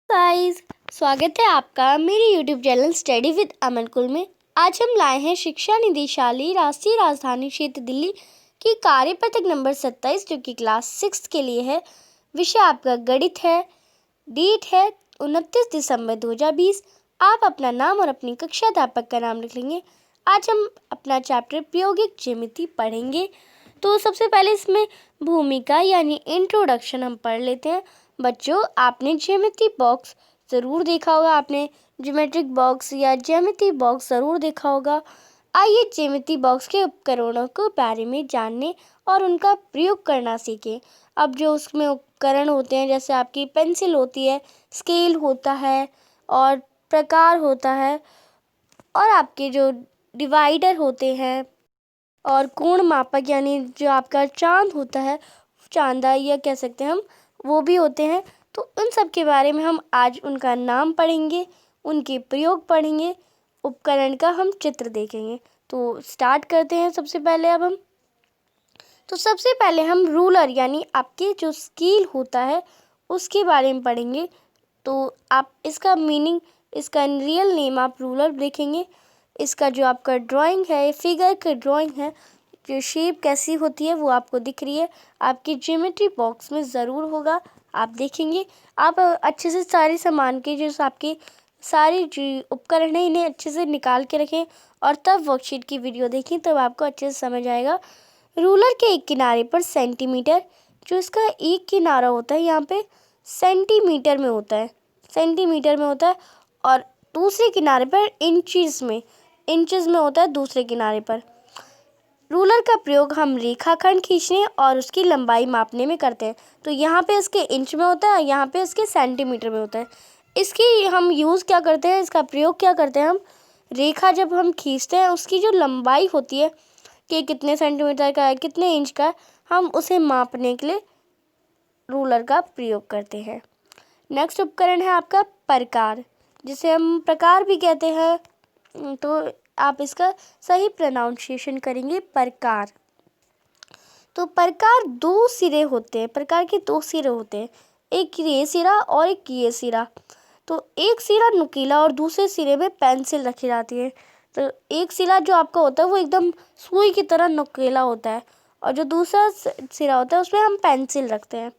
Guys, स्वागत है आपका मेरे YouTube चैनल स्टडी विद अमन कुल में। आज हम लाए हैं शिक्षा निदेशालय राष्ट्रीय राजधानी क्षेत्र दिल्ली की कार्यपत्रक नंबर 27 जो कि क्लास 6 के लिए है। विषय आपका गणित है। डेट है 29 दिसंबर 2020। आप अपना नाम और अपनी कक्षा अध्यापक का नाम लिख लेंगे। आज हम अपना चैप्टर प्रायोगिक ज्यामिति पढ़ेंगे। तो सबसे पहले इसमें भूमिका यानी इंट्रोडक्शन हम पढ़ लेते हैं। बच्चों, आपने ज्यामिति बॉक्स ज़रूर देखा होगा। आपने ज्योमेट्रिक बॉक्स या ज्यामिति बॉक्स ज़रूर देखा होगा। आइए ज्यामिति बॉक्स के उपकरणों के बारे में जानने और उनका प्रयोग करना सीखें। अब जो उसमें उपकरण होते हैं, जैसे आपकी पेंसिल होती है, स्केल होता है और प्रकार होता है, और आपके जो डिवाइडर होते हैं और कोण मापक यानी जो आपका चांद होता है, चांदा या कह सकते हैं हम, वो भी होते हैं। तो उन सब के बारे में हम आज उनका नाम पढ़ेंगे, उनके प्रयोग पढ़ेंगे, उपकरण का हम चित्र देखेंगे। तो स्टार्ट करते हैं। सबसे पहले हम रूलर यानी आपके जो स्केल होता है उसके बारे में पढ़ेंगे। तो आप इसका मीनिंग, इसका रियल नेम आप रूलर देखेंगे। इसका जो आपका ड्राइंग है, फिगर का ड्राइंग है, जो शेप कैसी होती है वो आपको दिख रही है, आपकी ज्योमेट्री बॉक्स में ज़रूर होगा, आप देखेंगे। आप अच्छे से सारे सामान के जो आपके सारे जो उपकरण हैं इन्हें अच्छे से निकाल के रखें और तब वर्कशीट की वीडियो देखें, तब आपको अच्छे से समझ आएगा। रूलर के एक किनारे पर सेंटीमीटर, जो इसका एक किनारा होता है यहाँ पे सेंटीमीटर में होता है, और दूसरे किनारे पर इंचेस में होता है दूसरे किनारे पर। रूलर का प्रयोग हम रेखाखंड खींचने और उसकी लंबाई मापने में करते हैं। तो यहाँ पे इसके इंच में होता है, यहाँ पे इसके सेंटीमीटर में होता है। इसकी हम यूज़ क्या करते हैं, इसका प्रयोग क्या करते हैं हम, रेखा जब हम खींचते हैं उसकी जो लंबाई होती है कि कितने सेंटीमीटर का है, कितने इंच का है, हम उसे मापने के लिए रूलर का प्रयोग करते हैं। नेक्स्ट उपकरण है आपका प्रकार, जिसे हम प्रकार भी कहते हैं। तो आप इसका सही प्रोनाउंसिएशन करेंगे, प्रकार। तो प्रकार दो सिरे होते हैं, प्रकार के दो सिरे होते हैं, एक ये सिरा और एक ये सिरा। तो एक सिरा नुकीला और दूसरे सिरे में पेंसिल रखी जाती है। तो एक सिरा जो आपका होता है वो एकदम सुई की तरह नुकीला होता है, और जो दूसरा सिरा होता है उसमें हम पेंसिल रखते हैं।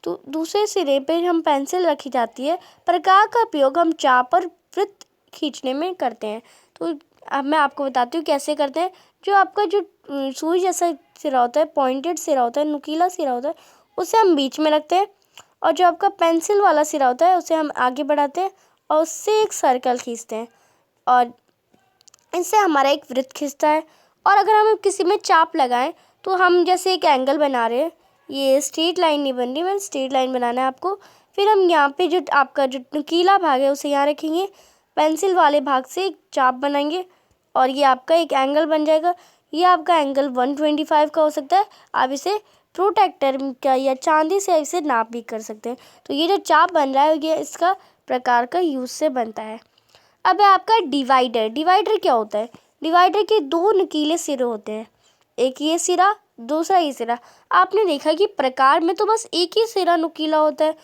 तो दूसरे सिरे पे हम पेंसिल रखी जाती है। प्रकार का प्रयोग हम चाप और वृत्त खींचने में करते हैं। तो अब मैं आपको बताती हूँ कैसे करते हैं। जो आपका जो सुई जैसा सिरा होता है, पॉइंटेड सिरा होता है, नुकीला सिरा होता है, उसे हम बीच में रखते हैं, और जो आपका पेंसिल वाला सिरा होता है उसे हम आगे बढ़ाते हैं और उससे एक सर्कल खींचते हैं, और इससे हमारा एक वृत्त खींचता है। और अगर हम किसी में चाप लगाएं तो हम जैसे एक एंगल बना रहे हैं, ये स्ट्रेट लाइन नहीं बन रही, मैं स्ट्रेट लाइन बनाना है आपको। फिर हम यहाँ पे जो आपका जो नुकीला भाग है उसे यहाँ रखेंगे, पेंसिल वाले भाग से एक चाप बनाएंगे और ये आपका एक एंगल बन जाएगा। ये आपका एंगल 125 का हो सकता है। आप इसे प्रोटेक्टर का या चांदी से इसे नाप भी कर सकते हैं। तो ये जो चाप बन रहा है ये इसका प्रकार का यूज से बनता है। अब है आपका डिवाइडर। डिवाइडर क्या होता है? डिवाइडर के दो नुकीले सिरे होते हैं, एक ये सिरा, दूसरा ये सिरा। आपने देखा कि प्रकार में तो बस एक ही सिरा नुकीला होता है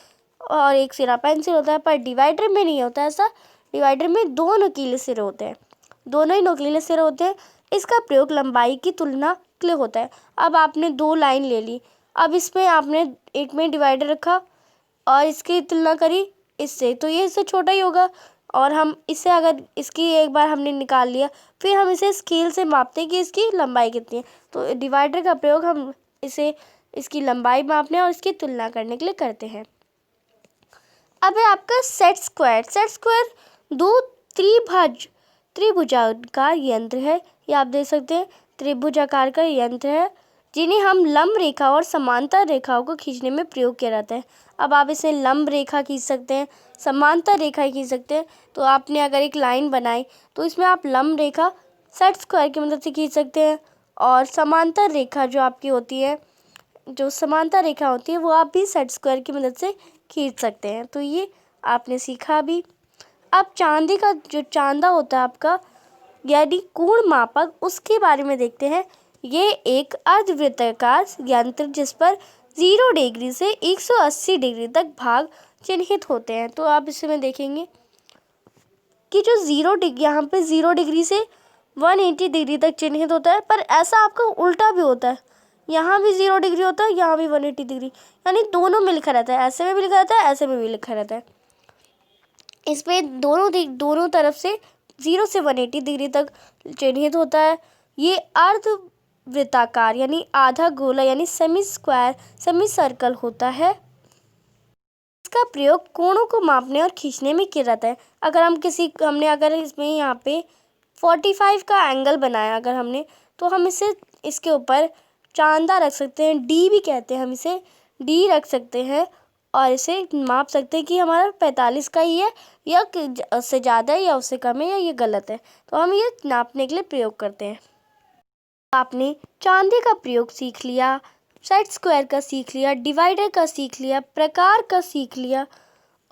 और एक सिरा पेंसिल होता है, पर डिवाइडर में नहीं होता ऐसा। डिवाइडर में दो नुकीले सिरे होते हैं, दोनों ही नुकीले सिरे होते हैं। इसका प्रयोग लंबाई की तुलना के लिए होता है। अब आपने दो लाइन ले ली, अब इसमें आपने एक में डिवाइडर रखा और इसकी तुलना करी इससे, तो ये इससे छोटा ही होगा। और हम इसे अगर इसकी एक बार हमने निकाल लिया, फिर हम इसे स्केल से मापते हैं कि इसकी लंबाई कितनी है। तो डिवाइडर का प्रयोग हम इसे इसकी लंबाई मापने और इसकी तुलना करने के लिए करते हैं। अब है आपका सेट स्क्वायर। सेट स्क्वायर दो त्रिभुजाकार यंत्र है, ये आप देख सकते हैं, त्रिभुजाकार का यंत्र है जिन्हें हम लंब रेखा और समांतर रेखाओं को खींचने में प्रयोग किया जाता है। अब आप इसे लंब रेखा खींच सकते हैं, समांतर रेखा खींच सकते हैं। तो आपने अगर एक लाइन बनाई तो इसमें आप लंब रेखा सेट स्क्वायर की मदद से खींच सकते हैं, और समांतर रेखा जो आपकी होती है, जो समांतर रेखा होती है वो आप भी सेट स्क्वायर की मदद से खींच सकते हैं। तो ये आपने सीखा भी। अब चांदी का जो चांदा होता है आपका यानी कोण मापक, उसके बारे में देखते हैं। ये एक अर्धवृत्ताकार यंत्र जिस पर 0 डिग्री से 180 डिग्री तक भाग चिन्हित होते हैं। तो आप इसमें देखेंगे कि जो 0 डिग्री, यहाँ पे 0 डिग्री से 180 डिग्री तक चिन्हित होता है, पर ऐसा आपका उल्टा भी होता है, यहाँ भी 0 डिग्री होता है, यहाँ भी 180 डिग्री, यानी दोनों में लिखा रहता है, ऐसे में भी लिखा रहता है, ऐसे में भी लिखा रहता है। इस पे दोनों तरफ से 0 से 180 डिग्री तक चिन्हित होता है। ये अर्ध वृत्ताकार यानी आधा गोला यानी सेमी स्क्वायर, सेमी सर्कल होता है। इसका प्रयोग कोणों को मापने और खींचने में किया जाता है। अगर अगर इसमें यहाँ पे 45 का एंगल बनाया अगर हमने, तो हम इसके ऊपर चांदा रख सकते हैं, डी भी कहते हैं, हम इसे डी रख सकते हैं और इसे माप सकते हैं कि हमारा 45 का ही है या उससे ज़्यादा है या उससे कम है या ये गलत है। तो हम ये नापने के लिए प्रयोग करते हैं। आपने चांदे का प्रयोग सीख लिया, सेट स्क्वायर का सीख लिया, डिवाइडर का सीख लिया, प्रकार का सीख लिया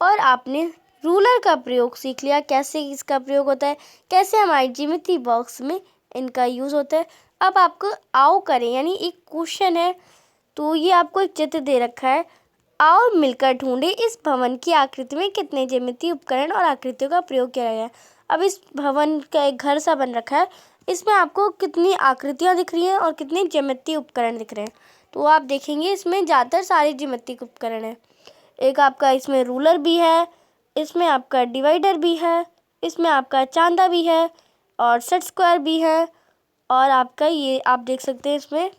और आपने रूलर का प्रयोग सीख लिया, कैसे इसका प्रयोग होता है, कैसे हमारी ज्योमेट्री बॉक्स में इनका यूज़ होता है। अब आपको आओ करें, यानी एक क्वेश्चन है, तो ये आपको एक चित्र दे रखा है, आओ मिलकर ढूंढे इस भवन की आकृति में कितने ज्यामितीय उपकरण और आकृतियों का प्रयोग किया गया है। अब इस भवन का एक घर सा बन रखा है, इसमें आपको कितनी आकृतियाँ दिख रही हैं और कितने ज्यामितीय उपकरण दिख रहे हैं। तो आप देखेंगे इसमें ज़्यादातर सारे ज्यामितीय उपकरण हैं। एक आपका इसमें रूलर भी है, इसमें आपका डिवाइडर भी है, इसमें आपका चांदा भी है और सेट स्क्वायर भी है और आपका ये आप देख सकते हैं इसमें,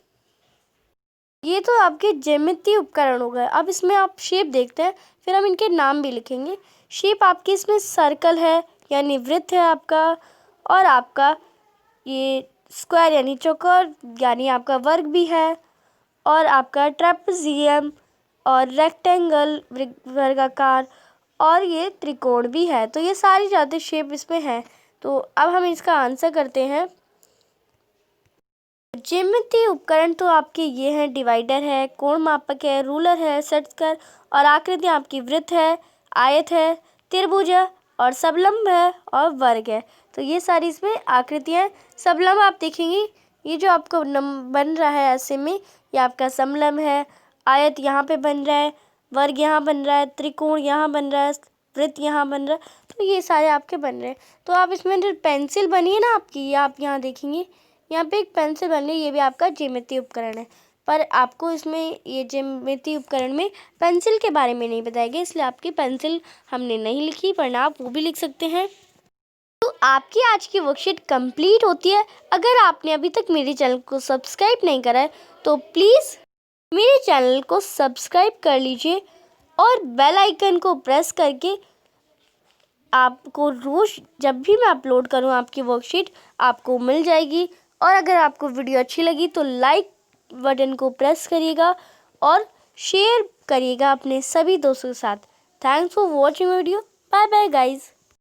ये तो आपके ज्यामितीय उपकरण हो गए। अब इसमें आप शेप देखते हैं, फिर हम इनके नाम भी लिखेंगे। शेप आपकी इसमें सर्कल है यानी वृत्त है आपका, और आपका ये स्क्वायर यानी चौकोर यानी आपका वर्ग भी है, और आपका ट्रेपेजियम और रेक्टेंगल वर्गाकार और ये त्रिकोण भी है। तो ये सारी ज़्यादा शेप इसमें है। तो अब हम इसका आंसर करते हैं। ज्यामितीय उपकरण तो आपके ये हैं, डिवाइडर है, कोण मापक है, रूलर है, सेट स्क्वायर और आकृति आपकी वृत्त है, आयत है, त्रिभुज है और समलंब है और वर्ग है। तो ये सारी इसमें आकृतियाँ। समलंब आप देखेंगे, ये जो आपको बन रहा है ऐसे में, ये आपका समलंब है, आयत यहाँ पे बन रहा है, वर्ग यहाँ बन रहा है, त्रिकोण यहाँ बन रहा है, वृत्त यहाँ बन रहा है। तो ये सारे आपके बन रहे हैं। तो आप इसमें जो पेंसिल बनी है ना आपकी, ये आप यहाँ देखेंगे, यहाँ पे एक पेंसिल बन रही है, ये भी आपका ज्यामितीय उपकरण है। पर आपको इसमें ये ज्यामितीय उपकरण में पेंसिल के बारे में नहीं बताया गया, इसलिए आपकी पेंसिल हमने नहीं लिखी, पर आप वो भी लिख सकते हैं। तो आपकी आज की वर्कशीट कंप्लीट होती है। अगर आपने अभी तक मेरे चैनल को सब्सक्राइब नहीं करा है तो प्लीज़ मेरे चैनल को सब्सक्राइब कर लीजिए और बेल आइकन को प्रेस करके आपको रोज़ जब भी मैं अपलोड करूं आपकी वर्कशीट आपको मिल जाएगी। और अगर आपको वीडियो अच्छी लगी तो लाइक बटन को प्रेस करिएगा और शेयर करिएगा अपने सभी दोस्तों के साथ। Thanks for watching video. Bye bye guys.